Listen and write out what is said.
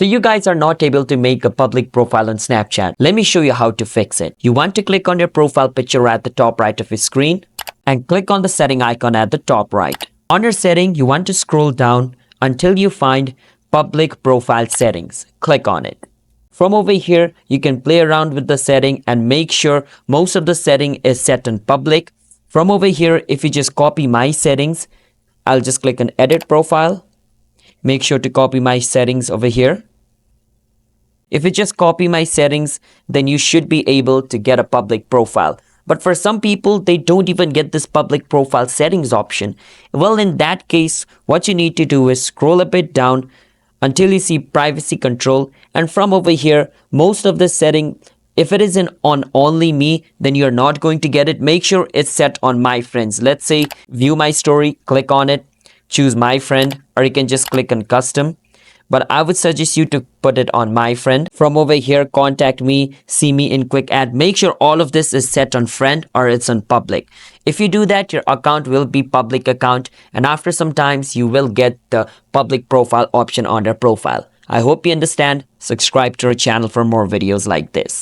So you guys are not able to make a public profile on Snapchat. Let me show you how to fix it. You want to click on your profile picture at the top right of your screen and click on the setting icon at the top right. On your setting, you want to scroll down until you find public profile settings. Click on it. From over here, you can play around with the setting and make sure most of the setting is set on public. From over here, if you just copy my settings, I'll just click on edit profile. Make sure to copy my settings over here. If you just copy my settings, then you should be able to get a public profile. But for some people, they don't even get this public profile settings option. Well, in that case, what you need to do is scroll a bit down until you see privacy control. And from over here, most of the setting, if it isn't on only me, then you're not going to get it. Make sure it's set on my friends. Let's say view my story, click on it, choose my friend, or you can just click on custom. But I would suggest you to put it on my friend. From over here, contact me, see me in quick add. Make sure all of this is set on friend or it's on public. If you do that, your account will be public account. And after some times, you will get the public profile option on your profile. I hope you understand. Subscribe to our channel for more videos like this.